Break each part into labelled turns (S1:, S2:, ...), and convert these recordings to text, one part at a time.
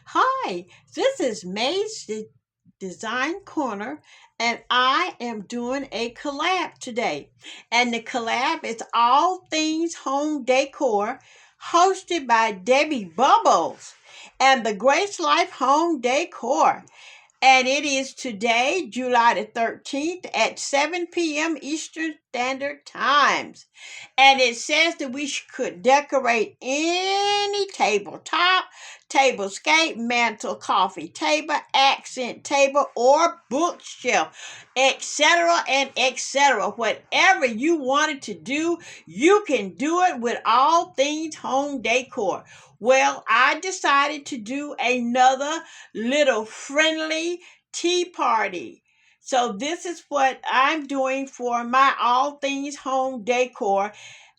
S1: Hi, this is Design Corner, and I am doing a collab today. And the collab is All Things Home Decor, hosted by Debby Bubbles and the Grace Life Home Decor. And it is today, July the 13th at 7 p.m. Eastern Standard Times. And it says that we could decorate any tabletop, tablescape, mantle, coffee table, accent table, or bookshelf, etc. and etc. Whatever you wanted to do, you can do it with All Things Home Decor. Well, I decided to do another little friendly tea party. So this is what I'm doing for my All Things Home Decor,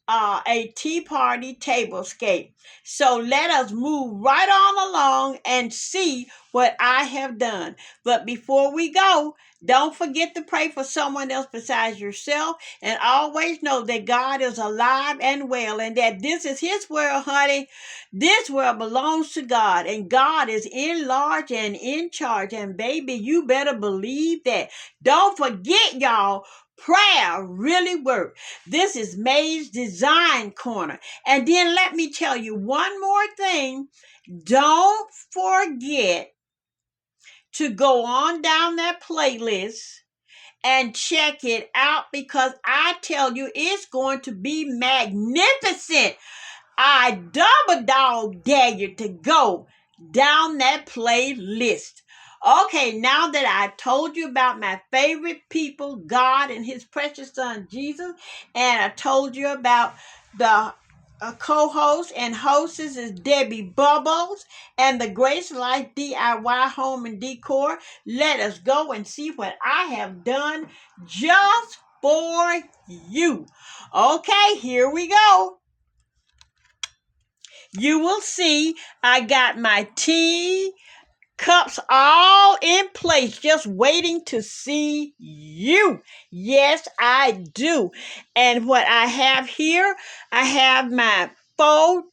S1: a tea party tablescape. So let us move right on along and see what I have done. But before we go, don't forget to pray for someone else besides yourself, and always know that God is alive and well, and that this is His world, honey. This world belongs to God, and God is in large and in charge. And baby, you better believe that. Don't forget, y'all, prayer really works. This is May's Design Corner. And then let me tell you one more thing. Don't forget to go on down that playlist and check it out, because I tell you, it's going to be magnificent. I double dog dare you to go down that playlist. Okay, now that I told you about my favorite people, God and His precious Son Jesus, and I told you about the co-host and hostess is Debby Bubbles and the Grace Life DIY Home and Decor. Let us go and see what I have done just for you. Okay, here we go. You will see I got my tea cups all in place, just waiting to see you. Yes, I do. And what I have here, I have my four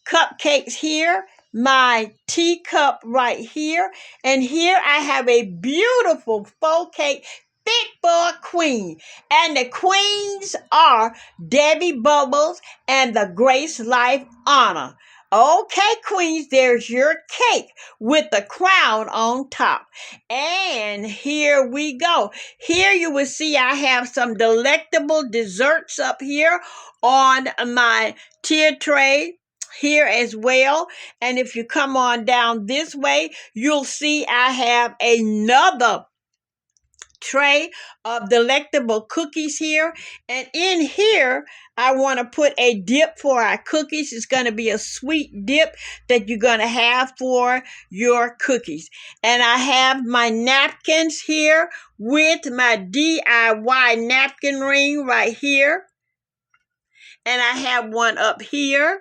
S1: cupcakes here, my teacup right here, and here I have a beautiful faux cake fit for a queen. And the queens are Debby Bubbles and the Grace Life Honor. Okay, queens, there's your cake with the crown on top. And here we go. Here you will see I have some delectable desserts up here on my tier tray here as well. And if you come on down this way, you'll see I have another tray of delectable cookies here. And in here, I want to put a dip for our cookies. It's going to be a sweet dip that you're going to have for your cookies. And I have my napkins here with my DIY napkin ring right here. And I have one up here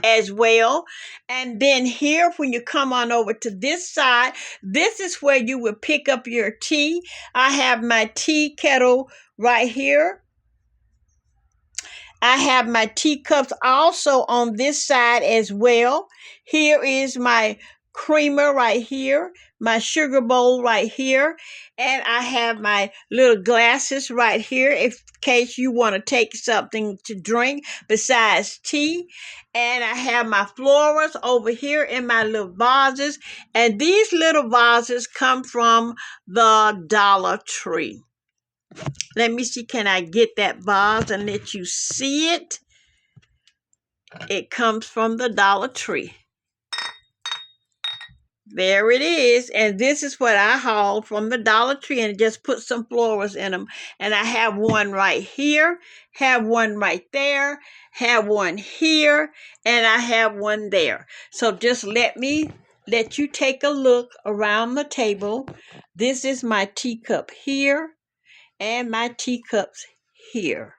S1: as well. And then here, when you come on over to this side, this is where you will pick up your tea. I have my tea kettle right here. I have my teacups also on this side as well. Here is my creamer right here, my sugar bowl right here, and I have my little glasses right here in case you want to take something to drink besides tea. And I have my florals over here in my little vases, and these little vases come from the Dollar Tree. Let me see, can I get that vase and let you see it? It comes from the Dollar Tree. There it is. And this is what I hauled from the Dollar Tree, and just put some florals in them. And I have one right here, have one right there, have one here, and I have one there. So just let you take a look around the table. This is my teacup here and my teacups here.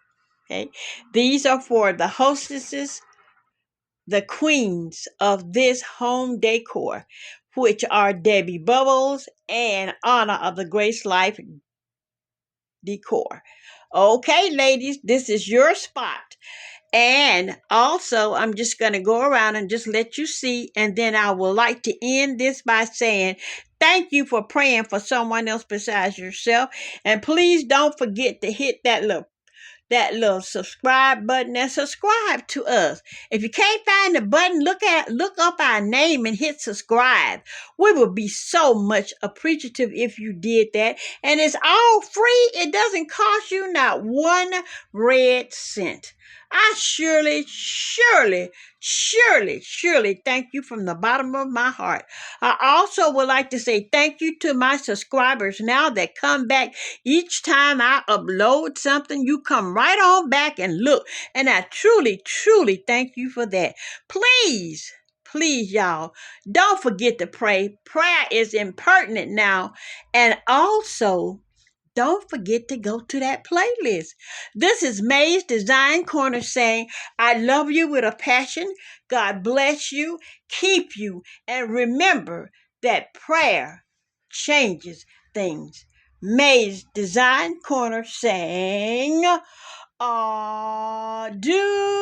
S1: Okay, these are for the hostesses, the queens of this home decor, which are Debby Bubbles and Honor of the Grace Life Decor. Okay, ladies, this is your spot. And also, I'm just going to go around and just let you see. And then I would like to end this by saying, thank you for praying for someone else besides yourself. And please don't forget to hit that little subscribe button and subscribe to us. If you can't find the button, look up our name and hit subscribe. We would be so much appreciative if you did that. And it's all free. It doesn't cost you not one red cent. I surely thank you from the bottom of my heart. I also would like to say thank you to my subscribers now that come back each time I upload something. You come right on back and look. And I truly thank you for that. Please, y'all, don't forget to pray. Prayer is impertinent now. And also, don't forget to go to that playlist. This is May's Design Corner saying, I love you with a passion. God bless you, keep you, and remember that prayer changes things. May's Design Corner saying, adieu.